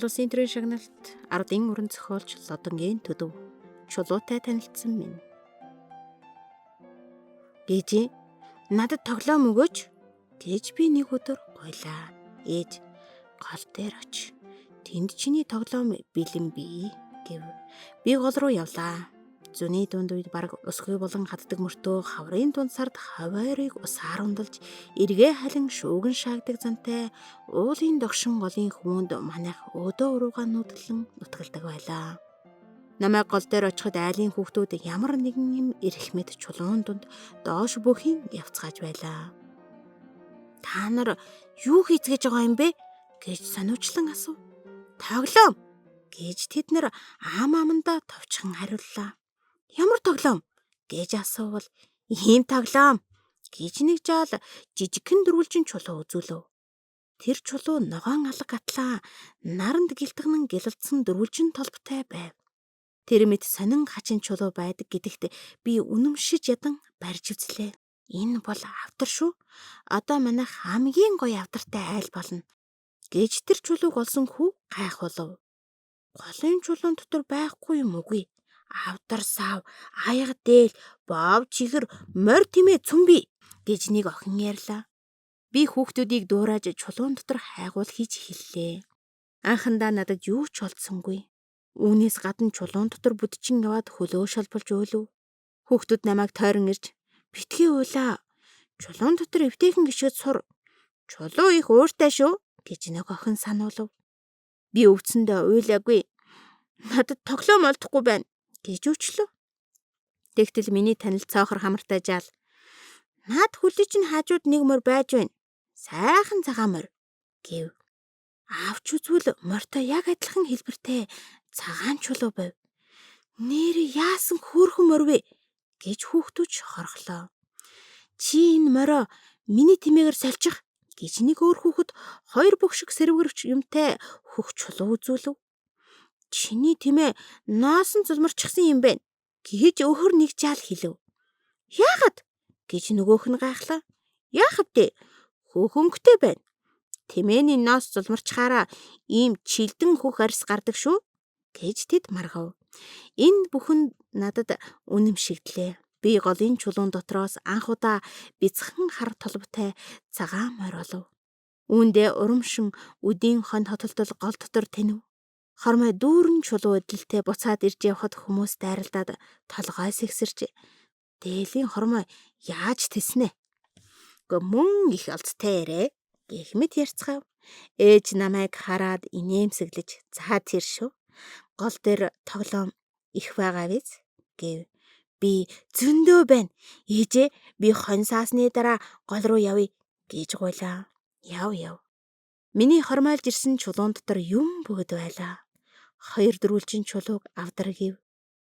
Монгол Улсын төрийн шагналт ардын уран зохиолч Лодонгийн төдөв чулуутай танилцсан минь. Ээжээ надад тоглоом өгөөч гэж би нэг өдөр гуйлаа. Ээж гол дээр оч. Тэнд чиний тоглоом бэлэн бий гэв. Би гол руу явлаа. Зуны дунд үед бараг усгүй болон хаддаг мөртөө хаврын дунд сард хаваарыг усаар ундалж эргээ халин шүүгэн шаагдаг зантай уулын догшин голын хүмүүнд манайх өөдөө уруугаа нуудлан нутгалдаг байлаа. Намайг гол дээр очиход айлын хүүхдүүд ямар нэгэн юм ирэх мэт чулуун дунд доош бүхийн явцгааж байлаа. Та нар юу хийцгээж байгаа юм бэ гэж сониучлан асуув. Тоглоом гэж тэд нар амандаа товчхон хариуллаа. Ямар тоглоом гэж асуувал ийм тоглоом гэж нэг жаал жижигхэн дөрвөлжин чулуу үзүүлв. Тэр чулуу ногоон алга атлаа наранд гэлтгнэн гэлэлдсэн дөрвөлжин толботой байв. Тэр мэт сонин хачин чулуу байдаг гэдэгт би үнэмшиж ядан барьж үзлээ. Энэ бол авдар шүү. Одоо манайх хамгийн гоё авдартай айл болно гэж тэр чулууг олсон хүү гайхуулв. Голын чулуун дотор байхгүй юм үгүй. Авдар сав, аяга дээл, бов чихэр, морь тэмээ цүмби гэж нэг охин ярьлаа. Би хүүхдүүдийг дуурайж чулуун дотор хайгуул хийж хэллээ. Анхандаа надад юу ч олдсонгүй. Үүнээс гадна чулуун дотор бүдчин яваад хөлөө шалбалж өөлөв. Хүүхдүүд намайг тойрон ирж битгий уйлаа. Чулуун дотор эвтэйхэн гიშгэд сур. Чулуу их ууртай шүү гэж нэг охин сануулв. Би өвцөндөө уйлаагүй. Надад тоглоом олдохгүй байна гэж өчлөө. Тэгтэл миний танил цоохор хамартай жаал. Наад хөлөж нь хаажууд нэг морь байж байна. Сайхан цагаан морь гэв. Авч үзвэл морьтой яг адилхан хэлбэртэй цагаан чулуу байв. Нэр яасан хөөрхөн морь вэ гэж хүүхдүүд шохорхлоо. Чи энэ морио миний тэмээгээр сольчих гэж нэг өөр хүүхэд хоёр бөхшиг сэрвгэрч юмтай хөх чулуу үзүүлв. Чиний тэмээ ноосон зулмарчихсан юм байна гэж өөр нэг жаал хэлв. Яагаад гэж нөгөөх нь гайхлаа. Яахав дээ? Хөхөнгөтэй байна. Тэмээний ноос зулмарчхаараа ийм чилдэн хөх арьс гардаг шүү гэж тэд маргав. Энэ бүхэн надад үнэмшигдлээ. Би голын чулуун дотроос анх удаа бяцхан хар толботой цагаан морь олов. Үүндээ урамшин үдийн хон хотолтол гол дотор тэнэв. Хормой дүүрэн чулуу эдэлтэй буцаад ирж явхад хүмүүс дайралдаад толгой сэгсэрч дээлийн хормой яаж тэснэ? Мөн их олцтой ярэ гэх мэт ярьцгаав. Ээж намайг хараад инээмсэглэж за тэр шүү. Гол дээр тоглоом их байгаа биз гэв. Би зөндөө байна. Ээжээ би хон саасны дараа гол руу явъя гэж гуйлаа. Яв. Миний хормойлж ирсэн чулуун дотор юм бөгд байлаа. Хоёр дөрвөлжин чулууг авдар гэв.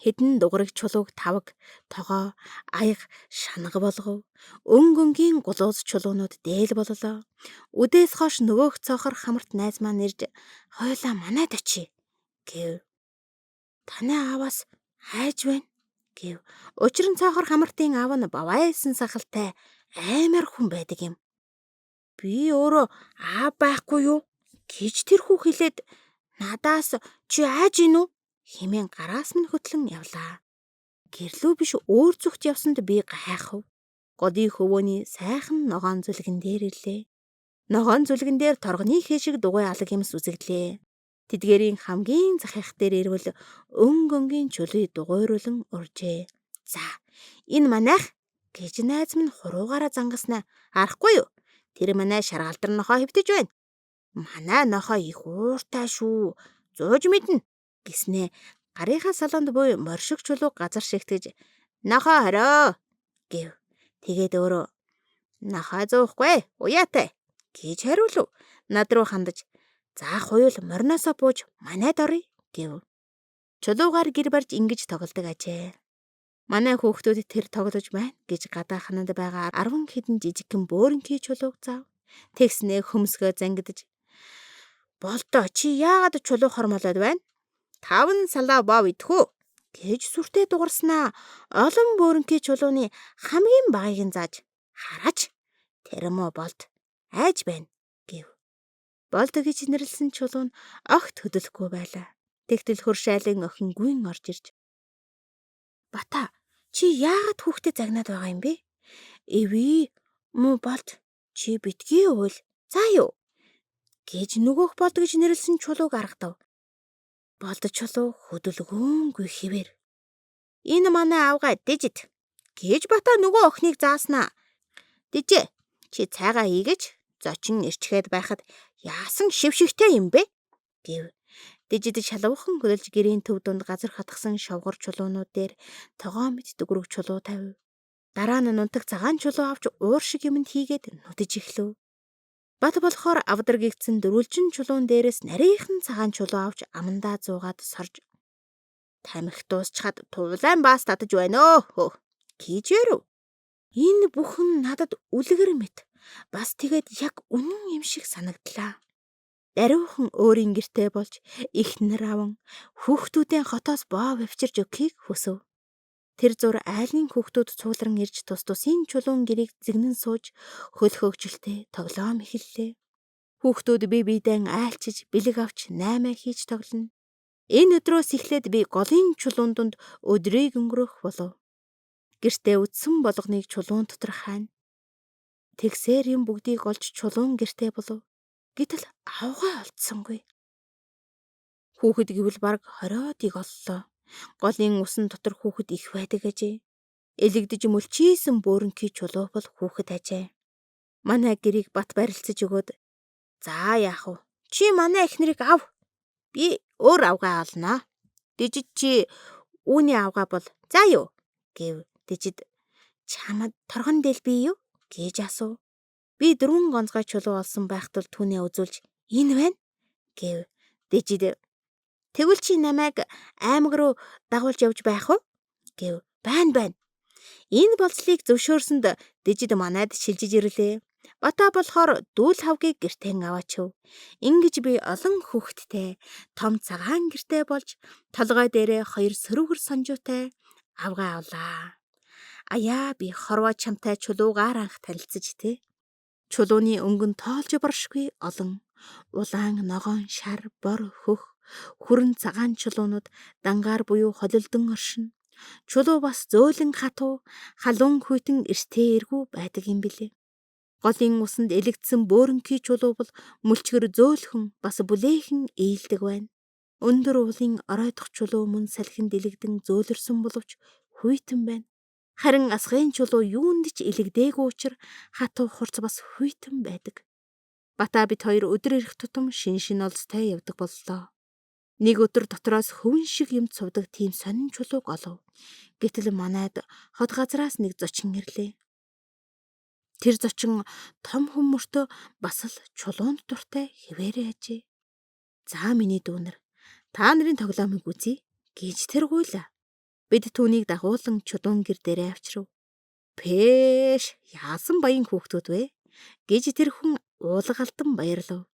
Хэдэн дугараг чулууг тавг, тогоо, аяг, шанаг болгов. Өнгөнгийн гулууз чулуунууд дээл боллоо. Үдээс хойш нөгөөх цоохор хамарт найз маань ирж хойлоо манайд очие гэв. Таны ааваас хайж байна гэв. Учир нь цоохор хамартын аав нь бавайсан сахалтай аймаар хүн байдаг юм. Би өөрөө аав байхгүй юу гэж тэр хүү хэлээд надаас чи айж гин үү хэмээн гараас минь хөтлөн явлаа. Гэрлүү биш өөр зүгт явсанд би гайхав. Годын хөвөөний сайхан ногоон зүлгэн дээр ирлээ. Ногоон зүлгэн дээр торгоны хэшиг дугуй алаг юмс үзэгдлээ. Тэдгээрийн хамгийн захих дээр ирвэл өнгөнгийн чулуй дугуйруулан уржээ. За энэ манайх гэж найз минь хуруугаараа зангаснаа. Арахгүй юу? Тэр манай шаргалдар нохоо хэвтэж байна. Манай нохоо их ууртай шүү. Зууж мэднэ гэснээ гарынхаа салонд буй моршиг чулуу газар шигтгэж нохоо хороо гэв. Тэгээд өөрөө нохоо зуухгүй уяатай гэж хариулв. Над руу хандаж за хуйвал морноосоо бууж манайд оръё гэв. Чулуугаар гэр барьж ингэж тоглодог ажээ. Манай хүүхдүүд тэр тоглож байна гэж гадаахнад байгаа 10 хэдэн жижигхэн бөөрөнхий чулууг заав. Тэгснээ хөмсгөө зангидж болдоо чи яагаад чулуу хормолоод байна? 5 салаа бов идэхүү гэж сүртэй дугарснаа. Олон бөөрөнхий чулууны хамгийн багыг нь зааж хараач тэр мө болд айж байна гэв. болд гэж нэрлсэн чулуу нь огт хөдөлөхгүй байлаа. Тэгтэл хуршайлын охин гүйн орж ирж "Бата, чи яагаад хүүхдэд загнаад байгаа юм бэ? Эвээ, муу болд, чи битгий уул. За юу?" гэж нөгөөх болд гэж нэрлсэн чулууг аргадав. Болд чулуу хөдөлгөөнгүй хэвээр "Энэ манай авгаа Дижид" гэж Бата нөгөө охиныг зааснаа. "Дижээ, чи цайгаа ийгэж зочин ирчгээд байхад яасан шившигтэй юм бэ?" гэв. Дижид шалуухан хөлж гэрийн төв дунд газар хатгсан шовгор чулуунууд дээр тогоо мэт дүгрэг чулуу тавив. Дараа нь нунтаг цагаан чулуу авч уур шиг юмд хийгээд нутаж эхлэв. Бат болохоор авдар гэгдсэн дөрвөлжин чулуун дээрээс нарийнхан цагаан чулуу авч амандаа зуугаад сорж "Тамхи дуусчаад туулайн баас татаж байна өө" гэж ярив. Энэ бүхэн надад үлгэр мэт бас тэгээд яг үнэн юм шиг санагдлаа. Даруйхан өөрийн гэртээ болж эхнэр аван хүүхдүүдээ хотоос боо авчирч өгөхийг хүсв. Тэр зур айлын хүүхдүүд цуулран ирж тус тусын чулуун гэрийг зэгнэн сууж хөл хөгжилтэй тоглоом эхэллээ. Хүүхдүүд бие биедээ айлчиж бэлэг авч наймаа хийж тоглоно. Энэ өдрөөс эхлээд би голын чулуун донд өдрийг өнгөрөх болов. Гэртээ үдсэн болгоныг чулуун дотор хайна. Тэгсээр юм бүгдийг олж чулуун гэртээ болов. Гэтэл авгаа олдсонгүй. Хүүхэд гэвэл бараг 20-ыг оллоо. Голын усан дотор хүүхэд их байдаг ажээ. Элэгдэж мөлчийсэн бөөрөнхий чулуу бол хүүхэд ажээ. Манай гэрийг бат барилцаж өгөөд "За яах вэ? Чи манай эхнэрийг ав. Би өөр авгаа олноо. Дижид чи үүний авгаа бол за юу?" гэв. Дижид "Чамд торгон del бий юу?" гэж асуув. Би 4 гонцгой чулуу олсон байхад түүнээ үзүүлж "Энэ байна" гэв. Дижид "Тэгвэл чи намайг аймаг руу дагуулж явж байх уу?" гэв. Байна. Энэ болцлыг зөвшөөрсөнд Дижид манайд шилжиж ирлээ. Бата болохоор дүүл хавгийг гэртээ аваачив. Ингэж би олон хүүхэдтэй том цагаан гэртээ болж толгой дээрээ 2 сөрөгөр санжуутай авгаа авлаа. Аяа би хорвоо чамтай чулуугаар анх танилцаж тэ. Чулууны өнгөн тоолж боршгүй олон улаан ногоон шар бор хөх хүрэн цагаан чулуунууд дангаар буюу холилдон оршино. Чулуу бас зөөлөн хатуу халуун хүйтэн эртээ эргүү байдаг юм билээ. Голын усанд элэгдсэн бөөрөнхий чулуу бол мөлчгөр зөөлхөн бас бүлээхэн ээлдэг байна. Өндөр уулын оройдох чулуу мөн салхинд элэгдэн зөөлөрсөн боловч хүйтэн байна. Харин асгын чулуу юунд ч элэгдээгүй учраас хатуу хурц бас хүйтэн байдаг. Бата бид хоёр өдөр ирэх тутам шин олзтой явдаг боллоо. Нэг өдөр дотроос хөвөн шиг юмд сувдаг тийм сонин чулууг олов. Гэтэл манайд хот газраас нэг зочин ирлээ. Тэр зочин том хүмүүртөө бас л чулуунд дуртай хэвээрээ ажээ. "За миний дүүнер, та нарын тоглоомыг үзье" гэж тэр гуйла. Бид түүнийг дагуулan чулуун гэр дээрээ авчирв. "Пэш, яасан баян хүүхдүүд вэ?" гэж тэр хүн уулгалдан баярлав.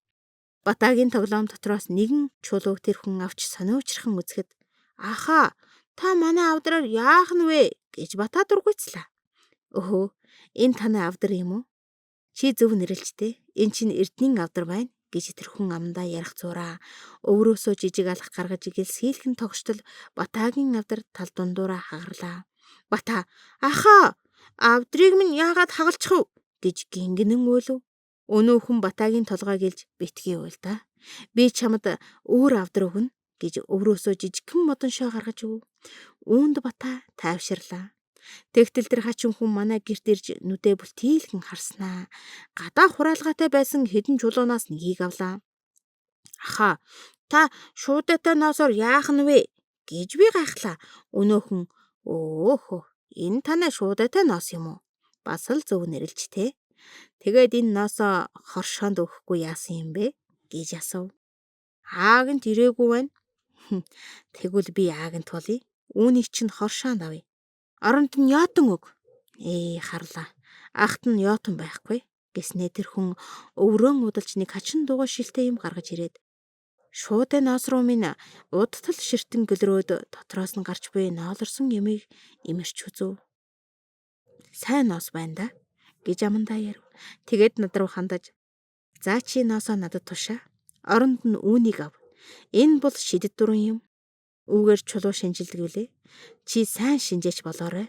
Батагийн тоглоом дотроос нэгэн чулууг тэр хүн авч сониучрхан үзэхэд "Аха, та манай авдраар яах нь вэ?" гэж Бата дургуйцлаа. "Өхөө, энэ таны авдар юм уу? Чи зөв нэрлжтэй. Энэ чинь Эрдэнийн авдар байна" гэж тэр хүн амдаа ярих зураа өврөөсөө жижиг алх гаргаж игэлс хийлхэн тогштол Батагийн авдар тал дундуура хагарлаа. Бата "Аха, авдрыг минь яагаад хагалчих вэ?" гэж гингэнэн уйлав. Өнөөхөн Батагийн толгой гэлж "Битгий уйл да. Би чамд өөр авдар өгнө" гэж өврөөсөө жижигхэн модоншоо гаргаж өг. Үүнд Бата тайвширлаа. Тэгтэл тэр хачин хүн манай гэрт ирж нүдээ бүлтийлхэн харснаа. Гадаа хураалгаатай байсан хэдэн чулуунаас нэгийг авлаа. "Аха, та шуудаатай ноосоор яах нь вэ?" гэж би гайхлаа. Өнөөхөн "Өөхөө, энэ танай шуудаатай ноос юм уу? Бас л зөв нэрлж тэ. Тэгээд энэ ноосоо хоршоонд өгөхгүй яасан юм бэ?" гэж асуув. "Аагент ирээгүй байна." "Тэгвэл би аагент болъё. Үүнийг чинь хоршоонд авъя. Оронд нь яотон өг." Харлаа. Ахт нь яотон байхгүй гэснээ тэр хүн өврөөн удалж нэг хачин дугуй шилтэй юм гаргаж ирээд шуудай ноос руу минь удтал ширтэн гэлрөөд дотроос нь гарч буй ноолорсон ямыг имэрч үзв. "Сайн ноос байна да" гэж амандаа ярив. Тэгээд над руу хандаж "За чи ноосоо надад тушаа. Оронд нь үүнийг ав. Энэ бол шидэт дуран юм. Үүгээр чулуу шинжилдэг үлээ. Чи сайн шинжээч болоорой.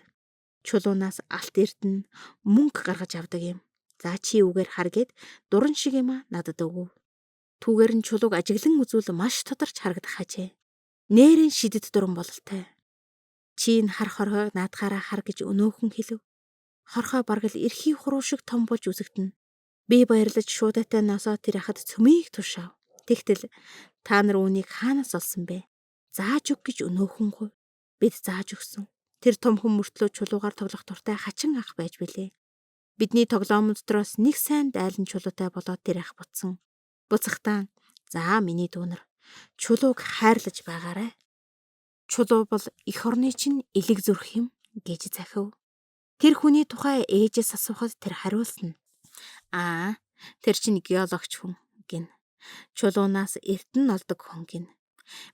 Чулуунаас алт эрдэнэ мөнгө гаргаж авдаг юм. За чи үүгээр хар гээд дуран шиг юм надад өгөв. Түүгээр нь чулууг ажиглан үзвэл маш тодорч харагдах хажээ. Нээрэн шидэт дуран бололтой. Чи энэ хар хорхойг наадхаараа хар гэж өнөөхөн хэлв. Хорхой бараг л эрхий хуруу шиг том болж үзэгдэнэ. Би баярлаж шуудаатай носоо тэр хахад цөмийг тушаав. Тэгтэл та нар үүнийг хаанаас олсон бэ? Зааж өг гэж өнөөхөнгөө. Бид зааж өгсөн. Тэр том хүн мөртлөө чулуугаар тоглох дуртай хачин ах байж билээ. Бидний тоглоом дотроос нэг сайн дайлан чулуутай болоод тэр ах буцсан. Буцахтаа за миний дүүнер чулууг хайрлаж байгаарай. Чулуу бол эх орны чинь элэг зүрх юм гэж захив. Тэр хүний тухай ээжээс асуухад тэр хариулсан. Тэр чинь геологч хүн гин. Чулуунаас эрдэнэ олдог хүн гин.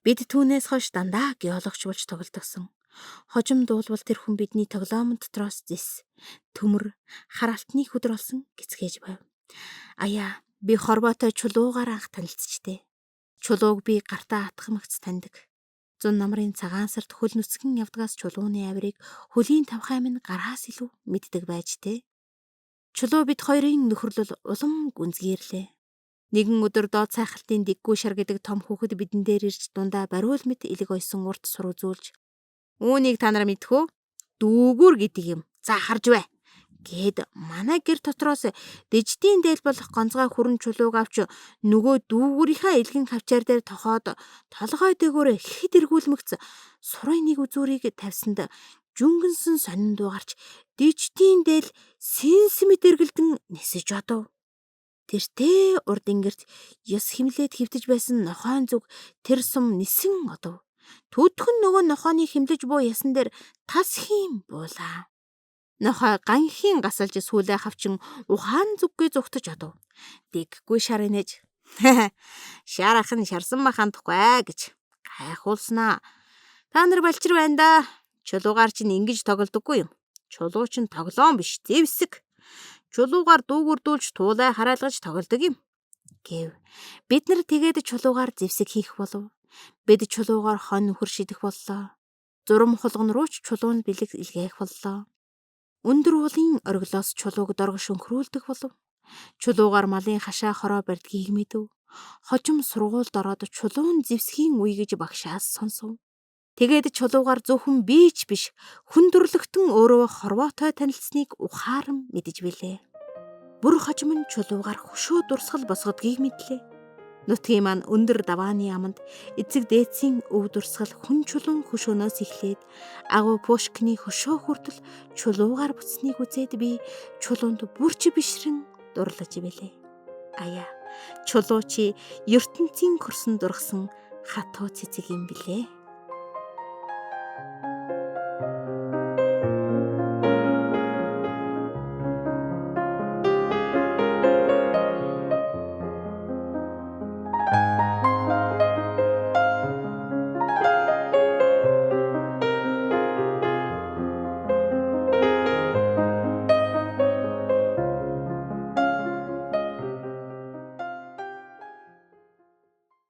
Бид түүнээс хойш дандаа геологч болж тоглодогсон. Хожим дуулбал тэр хүн бидний тоглоом дотроос зис, төмөр, хар алтны хөдөр олсон гэцгээж байв. Би хорвоотой чулуугаар анх танилцчихдээ. Чулууг би гартаа атгамагц таньдаг. Зун намрын цагаан сард хөл нүцгэн явдгаас чулууны авирыг хөлийн тавхай минь гараас илүү мэддэг байж тээ. Чулуу бид хоёрын нөхөрлөл улам гүнзгийрлээ. Нэгэн өдөр доод сайхалтын дэггүй шар гэдэг том хүүхэд бидэн дээр ирж дундаа бариул мэт элэг ойсон урт сур үзүүлж үүнийг та нар мэдхүү? Дүүгүр гэдэг юм. За харж бай. Гэд манай гэр дотроос дэждийн дээл болох гонцгой хүрэн чулууг авч нөгөө дүүгүрийнхаа элгэн хавчаар дээр тохоод толгой дээгүүр хэд эргүүлмэгц сурын нэг үзүүрийг тавьсанд жүнгэнсэн сонин дуугарч дэждийн дээл сэнсмэт эргэлдэн нисэж одов. Тэртээ урд ингэрт ёс химлээд хөвтөж байсан нохойн зүг тэр сум нисэн одов. Төдхөн нөгөө нохооны химлэж буу ясан дээр тас хийм буулаа. Нохой ганхийн гасалж сүүлээ хавчин ухаан зүггүй зүгтэж одов. Дэггүй шар инээж. Шарахын шарсан махандахгүй гэж гайхуулснаа. Та нар балчир байна да. Чулуугаар чинь ингэж тоглодоггүй юм. Чулуу чинь тоглоом биш, зэвсэг. Чулуугаар дүүгүрдүүлж туулай хараалгаж тоглодог юм гэв. Бид нар тэгээд чулуугаар зэвсэг хийх болов. Бид чулуугаар хон нөхөр шидэх боллоо. Зурам хулган руу ч чулуунд бэлэг илгээх боллоо. Өндөр уулын оргилоос чулууг доргош өнхрүүлдэг болов. Чулуугаар малын хашаа хороо барьдгийг мэдэв. Хожим сургуульд ороод чулуун зэвсгийн үе гэж багшаас сонсов. Тэгээд чулуугаар зөвхөн бийч биш, хүн төрлөختөн өөрөө хорвоотой танилцсныг ухааран мэдэж билээ. Бүр хожим нь чулуугаар хөшөө дурсгал босгодгийг мэдлээ. Нутгийн маань өндөр давааны аманд эцэг дээдсийн өв дурсгал хүн чулуун хөшөөнөөс эхлээд агуу Пушкины хөшөө хүртэл чулуугаар буцсныг үзээд би чулуунд бүрч бишрэн дурлаж билээ. Чулуу чи ертөнцийн хөрсөн дургсан хатуу цэцэг юм билээ.